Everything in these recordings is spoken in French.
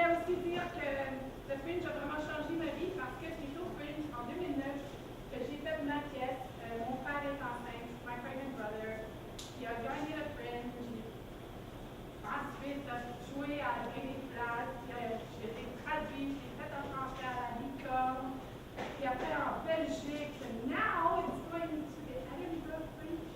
voulais aussi dire que le Fringe a vraiment changé ma vie parce que c'est au Fringe en 2009 que j'ai fait ma pièce. Mon père est enceinte, my pregnant brother. Il a gagné le Fringe. Ensuite, j'ai joué à des places. J'ai été traduite, j'ai fait en français à la Licorne. Puis après en Belgique. Now it's going to the Edinburgh Fringe.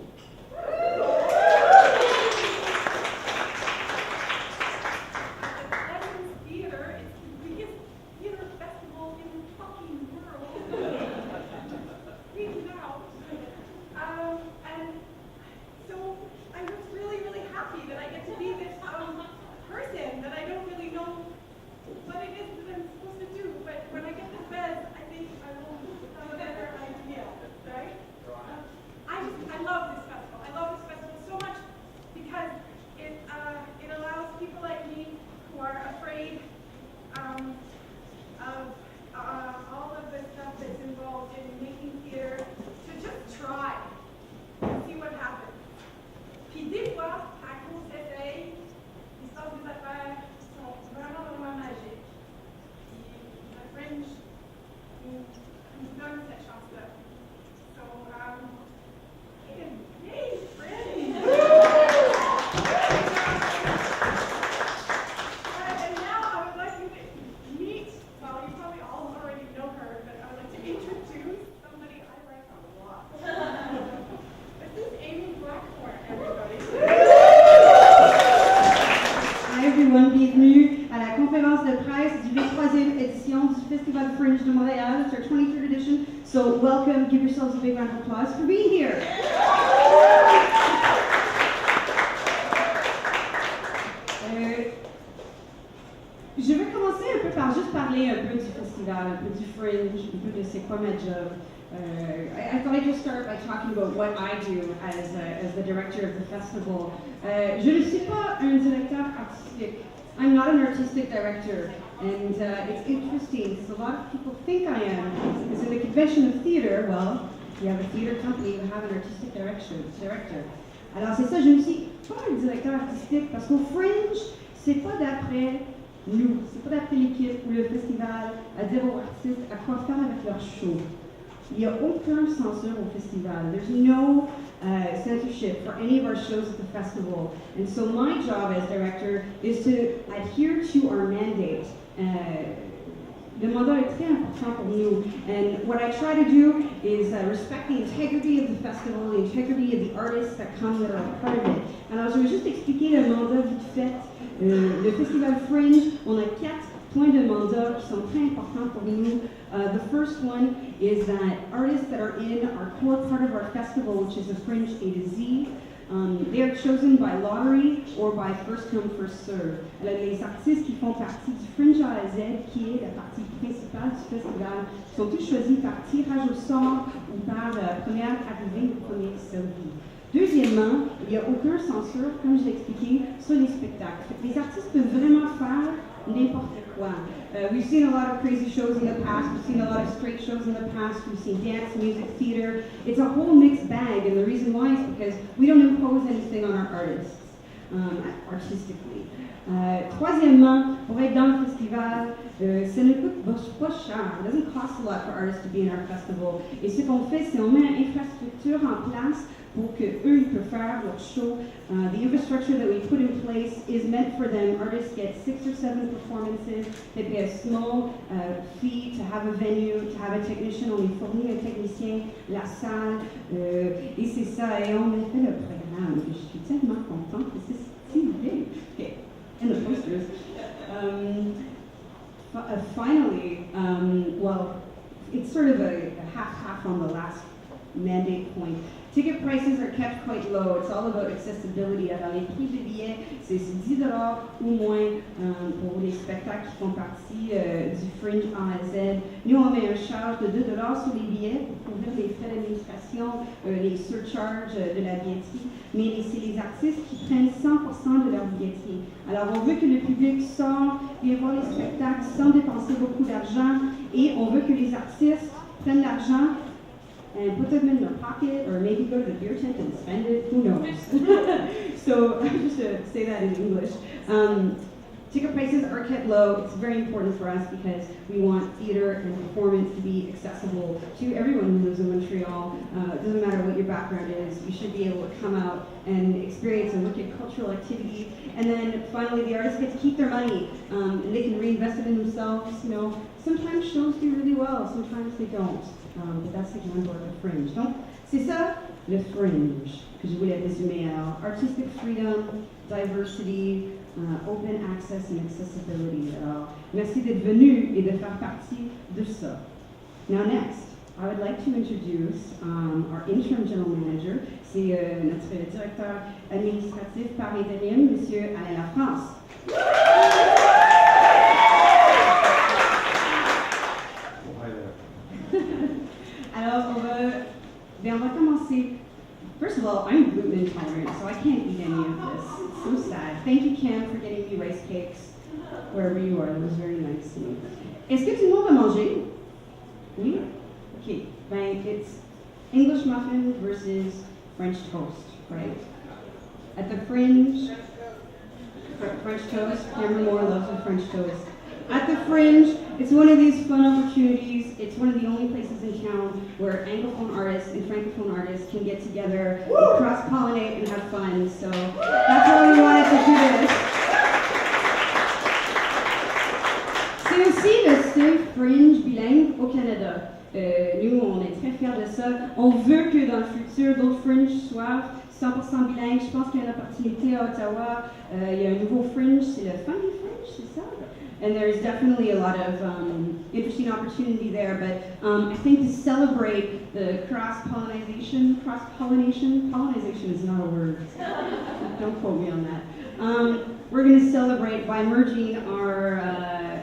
Bienvenue à la conférence de presse du 23e édition du Festival Fringe de Montréal. It's our 23rd edition, so welcome, give yourselves a big round of applause for being here. Je vais commencer un peu par juste parler un peu du festival, un peu du Fringe, un peu de c'est quoi ma job. I thought I'd just start by talking about what I do as the director of the festival. Je ne suis pas un directeur artistique. I'm not an artistic director, and it's interesting because a lot of people think I am. Because in the convention of theater, well, if you have a theater company, you have an artistic director. Alors c'est ça, je ne suis pas un directeur artistique parce qu'au Fringe, c'est pas d'après nous, c'est pas d'après l'équipe ou le festival à dire aux artistes à quoi faire avec leur show. Il n'y a aucun censure au festival. There's no censorship for any of our shows at the festival. And so my job as director is to adhere to our mandate. Le mandat est très important pour nous. And what I try to do is respect the integrity of the festival, the integrity of the artists that come that are a part of it. Alors, je vais juste expliquer le mandat vite fait. Le Festival Fringe, on a 4 points de mandat qui sont très importants pour nous. The first one is that artists that are in our core part of our festival, which is the Fringe A to Z, they are chosen by lottery or by first come, first serve. Les artistes qui font partie du Fringe A à Z, qui est la partie principale du festival, sont tous choisis par tirage au sort ou par première arrivée ou premier servi. Deuxièmement, il n'y a aucun censure, comme je l'ai expliqué, sur les spectacles. Les artistes peuvent vraiment faire n'importe quoi. We've seen a lot of crazy shows in the past, we've seen a lot of straight shows in the past, we've seen dance, music, theater. It's a whole mixed bag, and the reason why is because we don't impose anything on our artists, artistically. Troisièmement, pour être dans le festival, ça ne coûte pas cher. It doesn't cost a lot for artists to be in our festival. Et ce qu'on fait, c'est on met une infrastructure en place pour que eux ils peuvent faire leur show. The infrastructure that we put in place is meant for them. Artists get 6 or 7 performances. They pay a small fee to have a venue, to have a technician. On les fournit un technicien, la salle, et c'est ça. Et on a fait le programme. Je suis tellement contente que c'est si bien. Okay. And the posters. Finally, well, it's sort of a half-half on the last mandate point. Ticket prices are kept quite low. It's all about accessibility. Alors, les prix des billets, c'est 10 $ ou moins pour les spectacles qui font partie du Fringe A à Z. Nous, on met un charge de 2 $ sur les billets pour couvrir les frais d'administration, les surcharges de la billetterie. Mais c'est les artistes qui prennent 100% de leur billetterie. Alors, on veut que le public sorte, vienne voir les spectacles sans dépenser beaucoup d'argent. Et on veut que les artistes prennent l'argent and put them in their pocket, or maybe go to the beer tent and spend it, who knows. So, just to say that in English. Ticket prices are kept low. It's very important for us because we want theater and performance to be accessible to everyone who lives in Montreal. It doesn't matter what your background is. You should be able to come out and experience a wicked cultural activity. And then finally, the artists get to keep their money and they can reinvest it in themselves. You know, sometimes shows do really well, sometimes they don't. But that's the gamble of the Fringe. Donc, c'est ça, le Fringe, que je voulais résumer. Alors, artistic freedom, diversity, open access and accessibility. Alors, merci d'être venu et de faire partie de ça. Now next, I would like to introduce our interim general manager. C'est notre directeur administratif par intérim, Monsieur Alain Lafrance. Alors, on va commencer. First of all, I'm gluten intolerant, so I can't eat any of this. It's so sad. Thank you, Cam, for getting me rice cakes wherever you are. That was very nice to me. Est-ce que tout le monde a mangé? Oui? Okay. Ben, it's English muffin versus French toast, right? At the Fringe, French toast. Cameron Moore loves a French toast. At the Fringe, it's one of these fun opportunities. It's one of the only places in town where Anglophone artists and Francophone artists can get together, and cross-pollinate, and have fun. So that's why we wanted to do this. C'est aussi le seul Fringe bilingue au Canada. Nous, on est très fiers de ça. On veut que dans le futur, d'autres Fringe soient 100% bilingues. Je pense qu'il y a une opportunité à Ottawa. Il y a un nouveau Fringe, c'est le Funny Fringe, c'est ça? And there's definitely a lot of interesting opportunity there, but I think to celebrate the cross-pollination, pollination is not a word, don't quote me on that. We're going to celebrate by merging our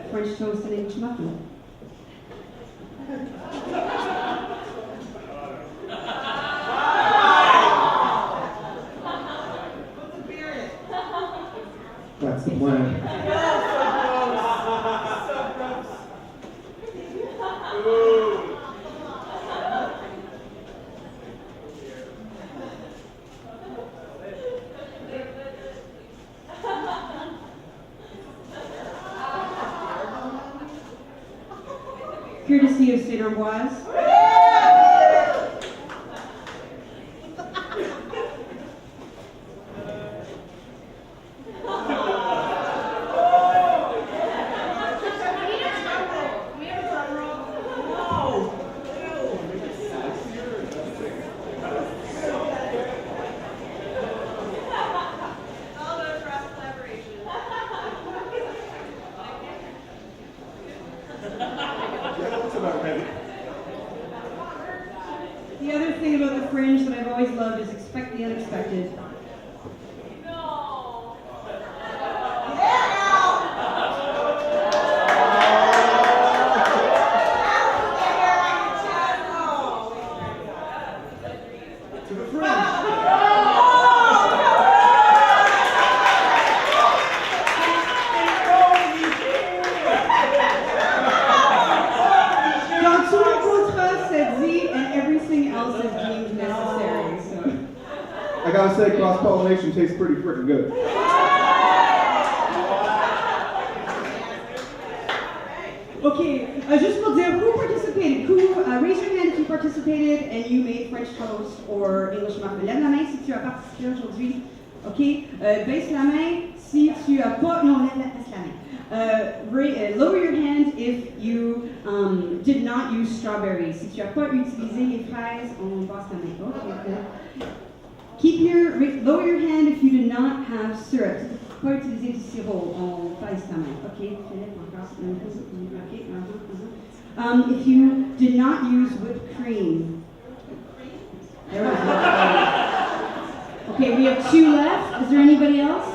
French toast and English muffin. That's the plan. Courtesy of Saint-Amboise. The other thing about the Fringe that I've always loved is expect the unexpected. I gotta say, cross-pollination tastes pretty freaking good. Okay, juste pour dire, who participated? Raise your hand if you participated and you made French toast or English muffin. Lève la main si tu as participé aujourd'hui. Ok, baisse la main si tu as pas. Non, baisse la main. Lower your hand if you did not use strawberries. Si tu as pas utilisé les fraises, on passe la main. Okay. Lower your hand if you did not have syrup. Si tu n'as pas utilisé du sirop, on passe la main. Ok, Philippe, encore. Okay, if you did not use whipped cream. There we go. Okay, we have 2 left. Is there anybody else?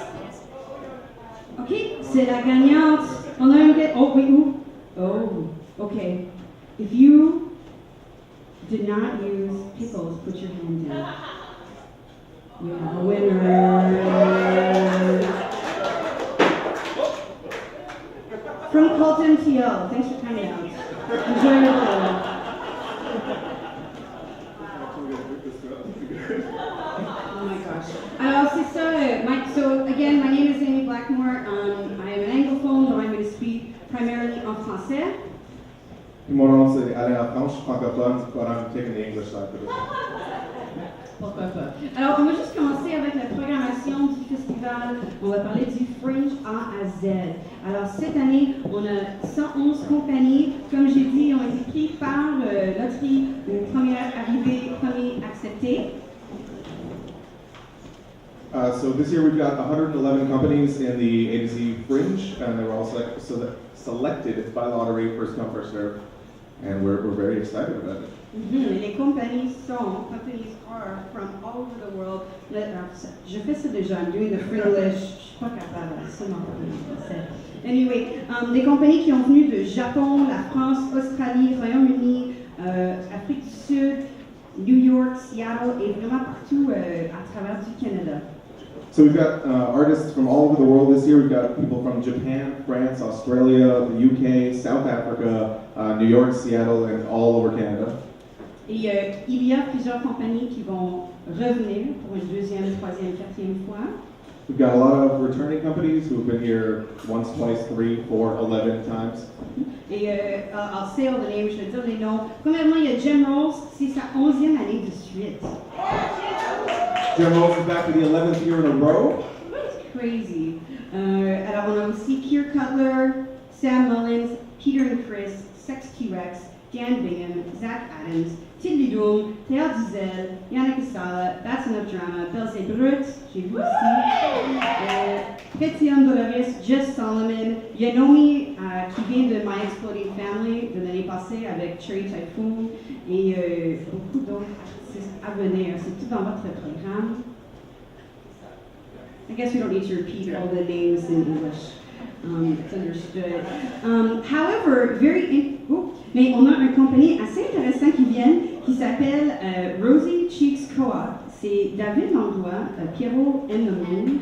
Okay, c'est la gagnante. On a un get. Oh, wait, ooh. Oh, okay. If you did not use pickles, put your hand down. You have a winner. From Colton TL. Thanks for coming out. Enjoy your day. Oh my gosh. Alors, c'est ça, so again, my name is Amy Blackmore. I am an primarily en français. Puis mon nom, c'est Alain Lafranche, je suis francophone, but I'm taking the English side for this. Pourquoi pas? Alors, on va juste commencer avec la programmation du festival. On va parler du Fringe A à Z. Alors, cette année, on a 111 compagnies. Comme j'ai dit, ont été pris par loterie, première arrivée, premier accepté. So this year we've got 111 companies in the A to Z Fringe, and they were all selected by lottery, first come, first serve, and we're very excited about it. Les compagnies sont, companies are from all over the world. Je fais ça déjà, I'm doing the Fringlish, je suis pas capable de ça non plus. Anyway, des compagnies qui ont venu de Japon, la France, Australie, Royaume-Uni, Afrique du Sud, New York, Seattle et vraiment partout à travers du Canada. So we've got artists from all over the world this year. We've got people from Japan, France, Australia, the UK, South Africa, New York, Seattle, and all over Canada. Et il y a plusieurs compagnies qui vont revenir pour une deuxième, troisième, quatrième fois. We've got a lot of returning companies who have been here once, twice, 3, 4, 11 times. Et I'll say all the names, je vais dire les noms. Premièrement, il y a Jim Rolls, c'est sa 11e année de suite. Jim Rose is back for the 11th year in a row. It's crazy. Alors, on a aussi Keir Cutler, Sam Mullins, Peter and Chris, Sex T-Rex, Dan Bingham, Zach Adams, Tilly Doom, Théa Duzel, Yannick Estala, That's Enough Drama, Belzé Brut, j'ai vu aussi, Petian Dolores, Jess Solomon, Yanomi, qui vient de My Exploding Family de l'année passée avec Cherry Typhoon, et beaucoup d'autres artistes à venir. C'est tout dans votre programme. I guess we don't need to repeat all the names in English. It's understood. However, mais on a une compagnie assez intéressante qui vient, qui s'appelle Rosy Cheeks Co-op. C'est David Langlois, Pierrot and the Moon.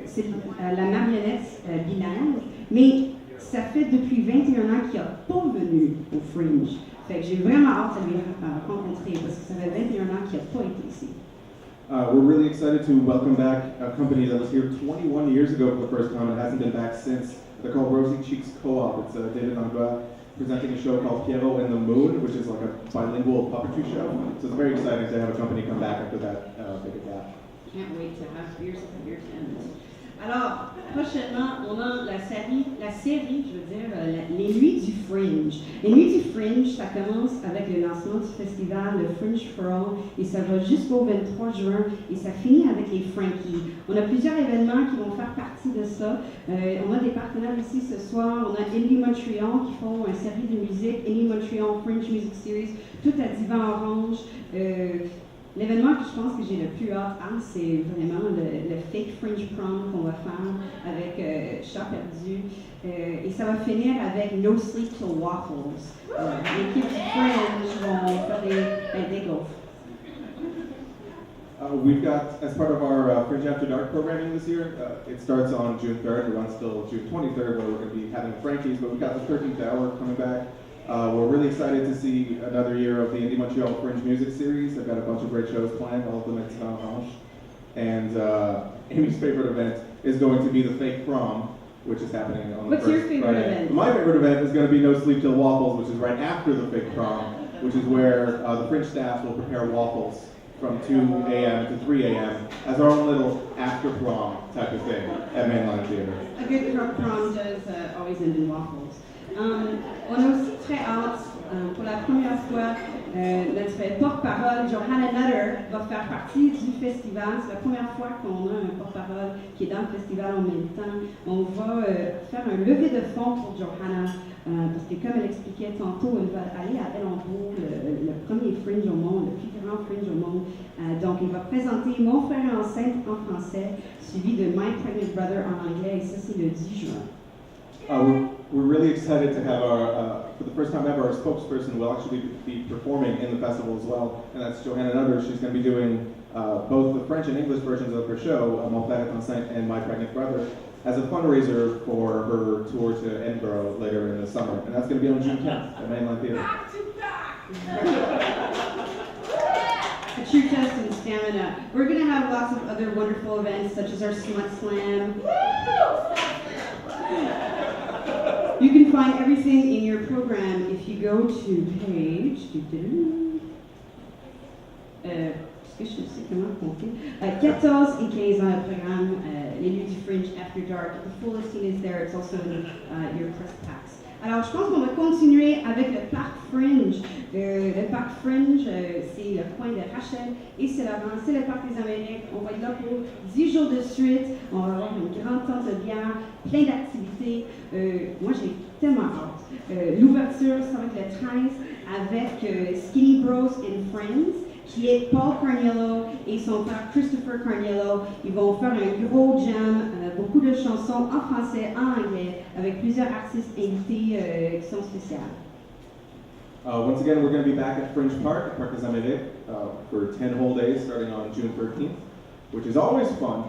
C'est la marionnette bilingue, mais ça fait depuis 21 ans qu'il n'a pas venu au Fringe. Fait que j'ai vraiment hâte de lui rencontrer parce que ça fait 21 ans qu'il n'a pas été ici. We're really excited to welcome back a company that was here 21 years ago for the first time and hasn't been back since. They're called Rosy Cheeks Co-op. It's David Langlois presenting a show called Pierrot and the Moon, which is like a bilingual puppetry show. So it's very exciting to have a company come back after that big gap. Can't wait to have beers at the beer tent. Alors, prochainement, on a la série, je veux dire, les Nuits du Fringe. Les Nuits du Fringe, ça commence avec le lancement du festival, le Fringe for All, et ça va jusqu'au 23 juin, et ça finit avec les Frankies. On a plusieurs événements qui vont faire partie de ça. On a des partenaires ici ce soir. On a Indie Montreal qui font une série de musique, Indie Montreal Fringe Music Series, tout à Divan Orange. L'événement que je pense que j'ai le plus hâte, c'est vraiment le fake Fringe Prom qu'on va faire avec Chat Perdu. Et ça va finir avec No Sleep Till Waffles. L'équipe du Fringe vont faire des gaufres. We've got, as part of our Fringe After Dark programming this year, it starts on June 3rd, it runs till June 23rd, where we're going to be having Frankies, but we've got the 13th hour coming back. We're really excited to see another year of the Indie Montreal Fringe Music Series. They've got a bunch of great shows planned, all of them at Divan Orange. And Amy's favorite event is going to be the fake prom, which is happening on the What's your first favorite Friday. event? My favorite event is going to be No Sleep Till Waffles, which is right after the fake prom, which is where the Fringe staff will prepare waffles from 2 a.m. to 3 a.m. as our own little after prom type of thing at Mainline Theater. A good prom does always end in waffles. On a aussi très hâte, pour la première fois, notre porte-parole, Johanna Nutter, va faire partie du festival. C'est la première fois qu'on a un porte-parole qui est dans le festival en même temps. On va faire un levée de fonds pour Johanna, parce que comme elle expliquait tantôt, elle va aller à Edinburgh, le premier Fringe au monde, le plus grand Fringe au monde. Donc, elle va présenter Mon frère enceinte en français, suivi de My Pregnant Brother en anglais, et ça, c'est le 10 juin. We're really excited to have for the first time ever, our spokesperson will actually be performing in the festival as well, and that's Johanna Nutter. She's going to be doing both the French and English versions of her show, Mon frère enceinte and My Pregnant Brother, as a fundraiser for her tour to Edinburgh later in the summer, and that's going to be on June 10th at Mainline Theater. A true test in stamina. We're going to have lots of other wonderful events, such as our Smut Slam. You can find everything in your program if you go to page. Est-ce que je sais comment compter? 14 et 15 dans le programme, les lieux du Fringe After Dark. The full listing is there. It's also in your press packs. Alors, je pense qu'on va continuer avec le parc Fringe. Le parc Fringe, c'est le coin de Rachel et c'est l'avant, c'est le parc des Amériques. On va être là pour 10 jours de suite. On va avoir une grande tente de bière, plein d'activités. Moi, j'ai tellement hâte. L'ouverture, ça va être le 13 avec Skinny Bros and Friends, qui est Paul Carniello et son père Christopher Carniello. Ils vont faire un gros jam, beaucoup de chansons en français, en anglais, avec plusieurs artistes invités qui sont spéciales. Once again, we're going to be back at Fringe Park, Parc des Amériques, for 10 whole days starting on June 13th, which is always fun.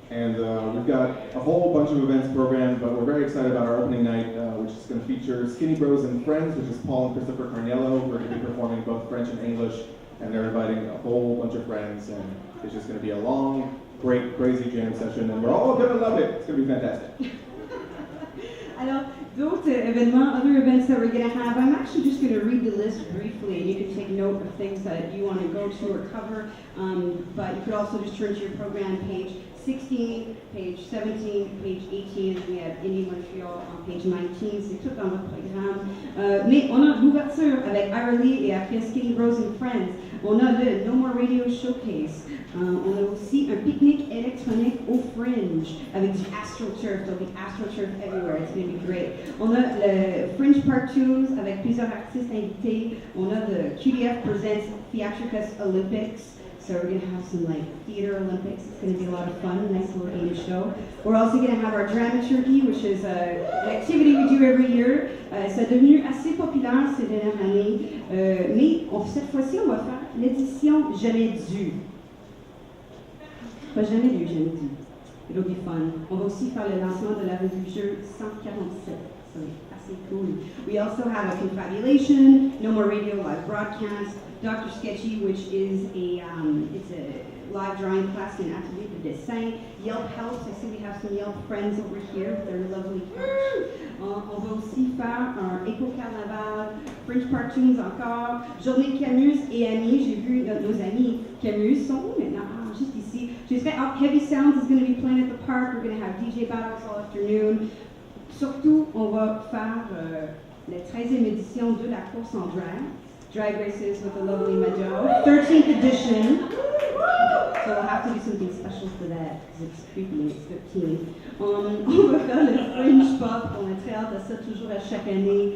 And we've got a whole bunch of events programmed, but we're very excited about our opening night, which is going to feature Skinny Bros and Friends, which is Paul and Christopher Carniello. We're going to be performing both French and English. And they're inviting a whole bunch of friends, and it's just going to be a long, great, crazy jam session, and we're all going to love it. It's going to be fantastic. Alors, d'autres événements, other events that we're going to have, I'm actually just going to read the list briefly, and you can take note of things that you want to go to or cover, but you could also just turn to your program page 16, page 17, page 18, we have Indie Montreal on page 19, c'est tout dans votre programme. Mais on a l'ouverture avec Lee et après Skinny Bros and Friends. On a le No More Radio Showcase. On a aussi un pique-nique électronique au Fringe avec du AstroTurf. There'll be AstroTurf everywhere. It's going to be great. On a le Fringe Part 2 avec plusieurs artistes invités. On a the QDF Presents Theatricus Olympics. So we're going to have some like theater Olympics. It's going to be a lot of fun, a nice little game show. We're also going to have our dramaturgy, which is an activity we do every year. C'est devenu assez populaire ces dernières années, mais cette fois-ci, on va faire l'édition Jamais dû. Pas jamais lu, jamais dû. It'll be fun. On va aussi faire le lancement de la revue jeu 147. So assez cool. We also have a confabulation, No More Radio live broadcast, Dr. Sketchy, which is it's a live drawing class in atelier de dessin. Yelp helps. I see we have some Yelp friends over here. They're lovely couch. On va aussi faire un éco-carnaval, Fringe Cartoons encore, journée Camus et amis. J'ai vu nos amis Camus sont où maintenant? Ah, juste ici. J'espère Heavy Sounds is going to be playing at the park. We're going to have DJ battles all afternoon. Surtout, on va faire la 13e édition de la course en drag races with the lovely Majo, 13th edition. So we'll have to do something special for that because it's creepy, it's 13. On va faire le Fringe Pop, on est très hâte à ça toujours à chaque année.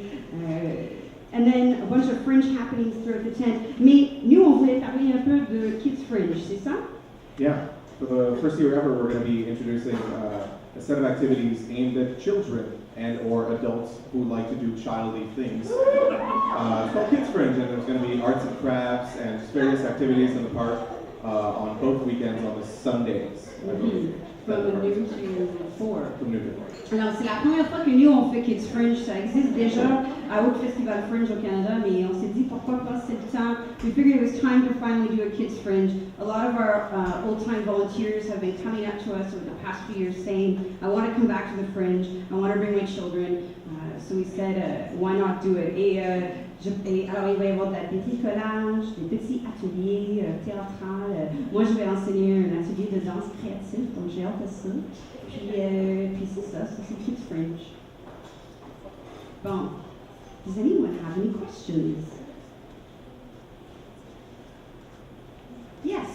And then a bunch of Fringe happenings throughout the tent. Mais nous, on voulait parler un peu de Kids Fringe, c'est ça? Yeah, for the first year ever, we're going to be introducing a set of activities aimed at children and or adults who like to do childy things. It's called Kids Fringe, and there's going to be arts and crafts and just various activities in the park on both weekends on the Sundays. From noon to 4. From noon to 4. Alors, c'est la première fois que nous, on fait Kids Fringe. Ça existe déjà à autre festival Fringe au Canada, mais on s'est dit pourquoi pas, c'est le temps. We figured it was time to finally do a Kids Fringe. A lot of our old-time volunteers have been coming up to us over the past few years saying, I want to come back to the Fringe, I want to bring my children. So we said, why not do it? Alors, il va y avoir des petits collages, des petits ateliers théâtrales. Moi, je vais enseigner un atelier de danse créative, donc j'ai hâte à ça. Puis c'est ça, c'est Kids Fringe. Bon, does anyone have any questions? Yes?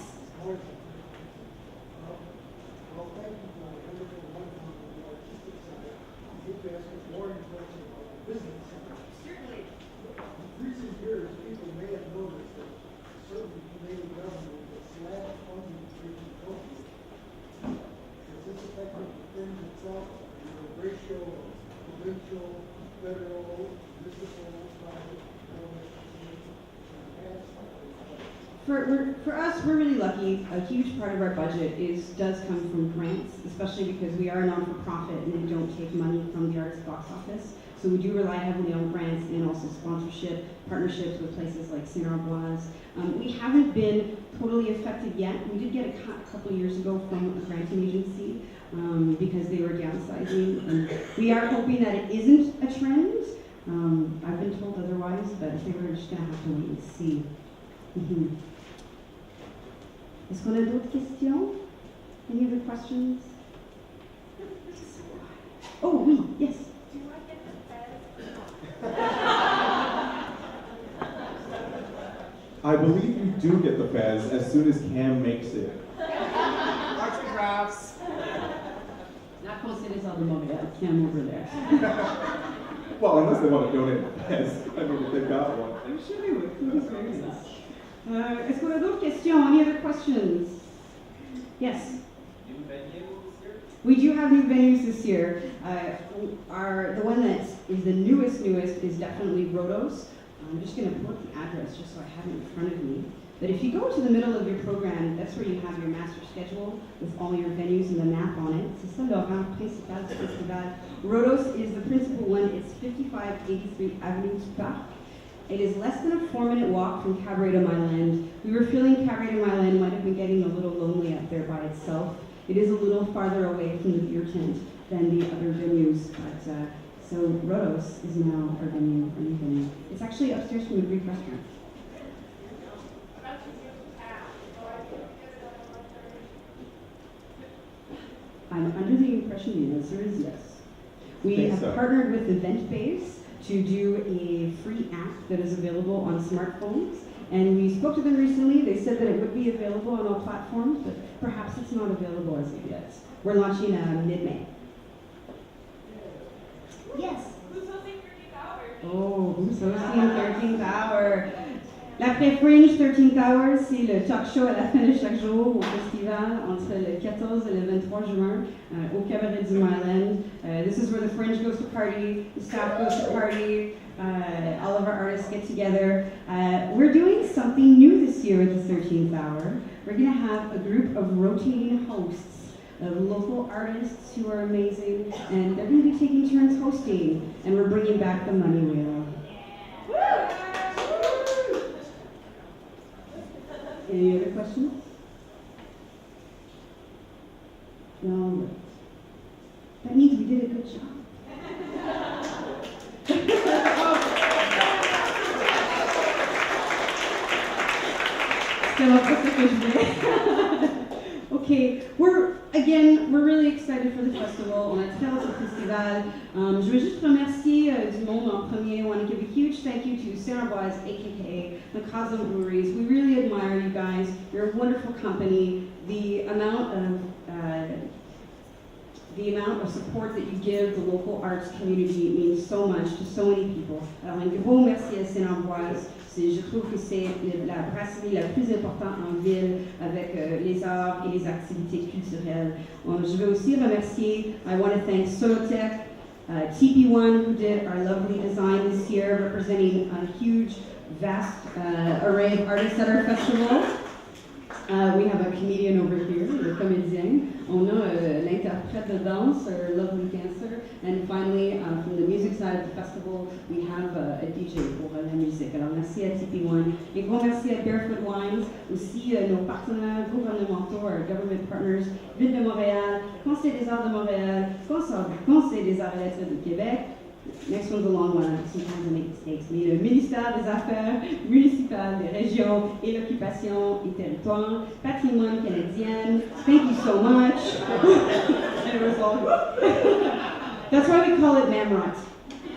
Certainly. In recent years, people may have noticed that certain Canadian government has slashed funding to Fringe Tokyo. Has this affected the Fringe itself? The ratio of provincial, federal, municipal, private government For us, we're really lucky. A huge part of our budget does come from grants, especially because we are a non-for-profit and we don't take money from the arts box office. So we do rely heavily on grants and also sponsorship, partnerships with places like Saint-Ambroise. We haven't been totally affected yet. We did get a couple years ago from a granting agency because they were downsizing. And we are hoping that it isn't a trend. I've been told otherwise, but I think we're just going to have to wait and see. Est-ce qu'on a d'autres questions? Any other questions? Oh, oui, yes. Do I get the Fez? I believe you do get the Fez as soon as Cam makes it. Autographs. Not Conseil des Arts de Montréal, Cam over there. Well, unless they want to donate the Fez. I mean, if they've got one. I'm sure they would. Food is very nice. Est-ce qu'on a d'autres questions? Any other questions? Yes. New venue this year? We do have new venues this year. The one that is the newest is definitely Rodos. I'm just going to put the address just so I have it in front of me. But if you go to the middle of your program, that's where you have your master schedule with all your venues and the map on it. C'est ça l'horaire principal du festival. Rodos is the principal one. It's 5583 Avenue du Parc. It is less than a 4-minute walk from Cabaret de Myland. We were feeling Cabaret de Myland might have been getting a little lonely up there by itself. It is a little farther away from the beer tent than the other venues, but so Rodos is now our new venue. It's actually upstairs from the Greek restaurant. I'm under the impression the answer is yes. We have partnered with EventBase to do a free app that is available on smartphones. And we spoke to them recently. They said that it would be available on all platforms, but perhaps it's not available as of yet. We're launching mid-May. Yes. Who's hosting 13th Hour? Oh, who's hosting 13th Hour? L'après-Fringe 13th Hour, c'est le talk show à la fin de chaque jour au festival entre le 14 et le 23 juin au Cabaret du Myland. This is where the Fringe goes to party, the staff goes to party, all of our artists get together. We're doing something new this year at the 13th Hour. We're going to have a group of rotating hosts of local artists who are amazing, and they're going to be taking turns hosting, and we're bringing back the money wheel. Any other questions? No. That means we did a good job. Okay, we're really excited for the festival. On a très hâte au festival. Je veux juste remercier du monde en premier. I want to give a huge thank you to Saint-Ambroise, aka the Cosm Breweries. We really admire you guys. You're a wonderful company. The amount of support that you give the local arts community means so much to so many people. Alors un gros merci à Saint-Ambroise. Je trouve que c'est la brasserie la plus importante en ville avec les arts et les activités culturelles. Je veux aussi remercier, I want to thank Solotech, TP1 who did our lovely design this year, representing a huge, vast array of artists at our festival. We have a comedian over here, le comédien. On a l'interprète de danse, a lovely dancer. And finally, from the music side of the festival, we have a DJ pour la musique. Alors merci à TP1. Et gros merci à Barefoot Wines, aussi nos partenaires gouvernementaux, our government partners, Ville de Montréal, Conseil des Arts de Montréal, Conseil des Arts et Lettres de Québec. Next one's a long one, sometimes I make mistakes. Mais le ministère des Affaires municipales, des régions et l'occupation et territoire, patrimoine canadien. Thank you so much. And it was all That's why we call it MAMROT,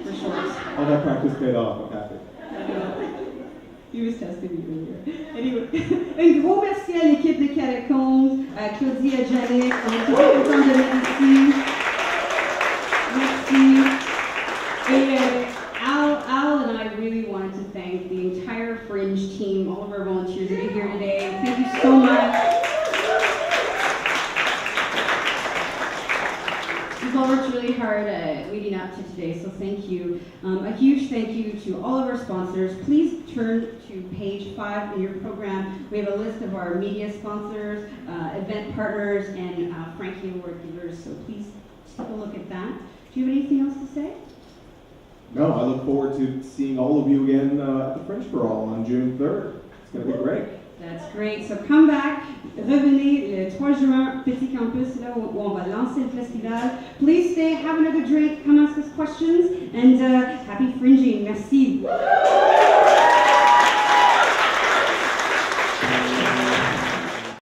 for short. All that practice paid off, I'm happy. He was testing me earlier. Anyway, un gros merci à l'équipe de Catacombes, à Claudie et Janik. On est très contents de l'être ici. Merci. And Al and I really wanted to thank the entire Fringe team, all of our volunteers that are here today. Thank you so much. We've all worked really hard leading up to today, so thank you. A huge thank you to all of our sponsors. Please turn to page 5 in your program. We have a list of our media sponsors, event partners, and Frankie Award givers, so please take a look at that. Do you have anything else to say? No, I look forward to seeing all of you again at the Fringe for All on June 3rd. It's going to be great. That's great. So come back, revenez le 3 juin, Petit Campus, là où on va lancer le festival. Please stay, have another drink, come ask us questions, and happy fringing. Merci.